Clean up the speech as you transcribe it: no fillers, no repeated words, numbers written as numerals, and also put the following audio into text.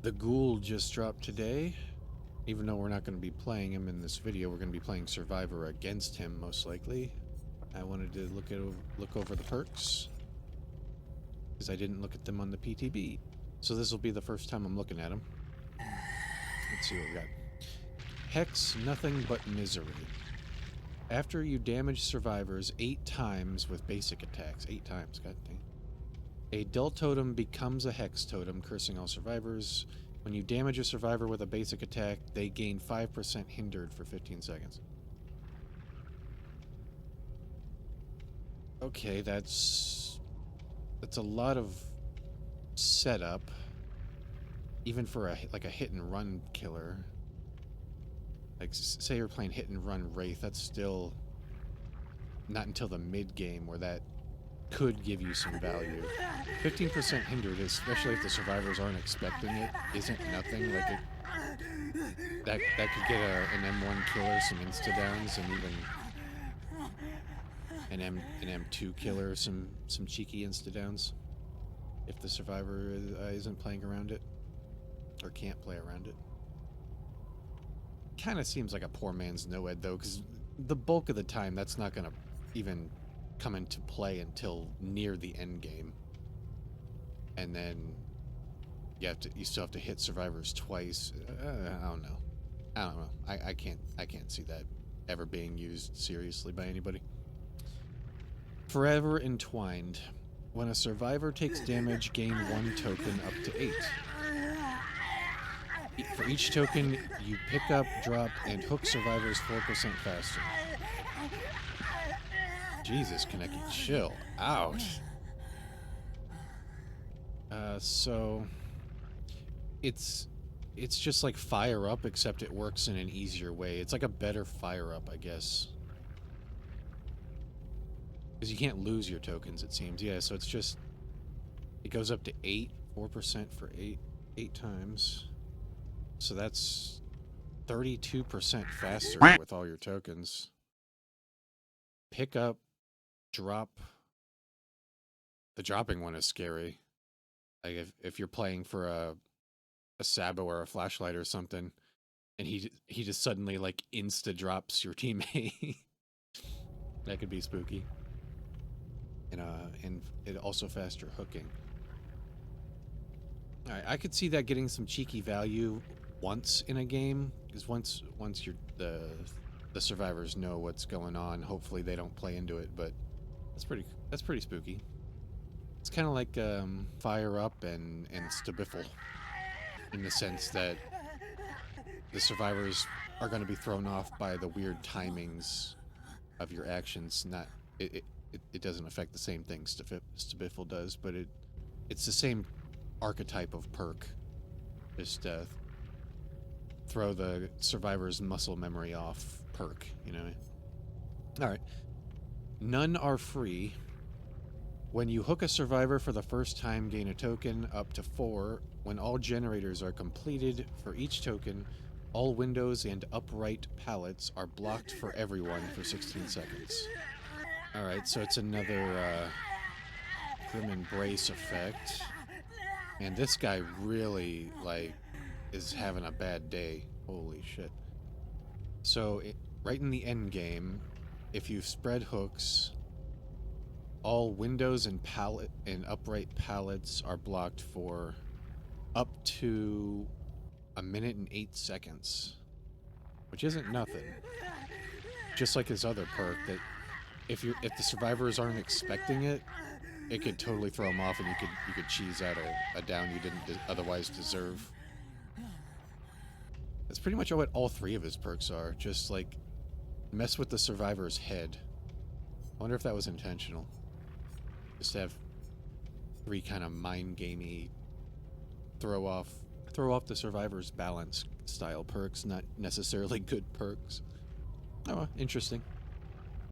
The Ghoul just dropped today. Even though we're not going to be playing him in this video, we're going to be playing Survivor against him, most likely. I wanted to look over the perks, because I didn't look at them on the PTB. So this will be the first time I'm looking at them. Let's see what we got. Hex, nothing but misery. After you damage survivors 8 times with basic attacks. 8 times, god dang. A dull totem becomes a hex totem, cursing all survivors. When you damage a survivor with a basic attack, they gain 5% hindered for 15 seconds. Okay, that's a lot of setup, even for a hit and run killer. Like, say you're playing hit and run Wraith, that's still not until the mid game where that could give you some value. 15% hindered, especially if the survivors aren't expecting it, isn't nothing. Like that could get an M1 killer some insta downs, and even an M2 killer some cheeky insta downs if the survivor isn't playing around it or can't play around it. Kind of seems like a poor man's no-ed though, because the bulk of the time that's not going to even come into play until near the end game, and then you still have to hit survivors twice. I don't know. I can't see that ever being used seriously by anybody. Forever Entwined. When a survivor takes damage, gain 1 token up to 8. For each token, you pick up, drop, and hook survivors 4% faster. Jesus, Kaneki, chill out. So it's just like Fire Up, except it works in an easier way. It's like a better Fire Up, I guess. Because you can't lose your tokens, it seems. Yeah, so it's just... It goes up to 8, 4% for 8 times. So that's 32% faster with all your tokens. Pick up, drop. The dropping one is scary. Like if you're playing for a Sabo or a Flashlight or something, and he just suddenly like insta drops your teammate. That could be spooky. And it also faster hooking. All right, I could see that getting some cheeky value once in a game, because once the survivors know what's going on, hopefully they don't play into it. But that's pretty spooky. It's kind of like Fire Up and Stabiffle, in the sense that the survivors are going to be thrown off by the weird timings of your actions. Not it doesn't affect the same thing Stabiffle does, but it's the same archetype of perk. Just throw the survivor's muscle memory off perk, you know? Alright. None are free. When you hook a survivor for the first time, gain a token up to 4. When all generators are completed for each token, all windows and upright pallets are blocked for everyone for 16 seconds. Alright, so it's another Grim Embrace effect. And this guy really, like, is having a bad day. Holy shit. So, right in the end game, if you spread hooks, all windows and upright pallets are blocked for up to 1 minute and 8 seconds, which isn't nothing. Just like his other perk, that if the survivors aren't expecting it, it could totally throw them off, and you could cheese out a down you didn't otherwise deserve. That's pretty much what all 3 of his perks are. Just like mess with the survivor's head. I wonder if that was intentional. Just to have 3 kind of mind gamey, throw off the survivor's balance style perks, not necessarily good perks. Oh, well, interesting.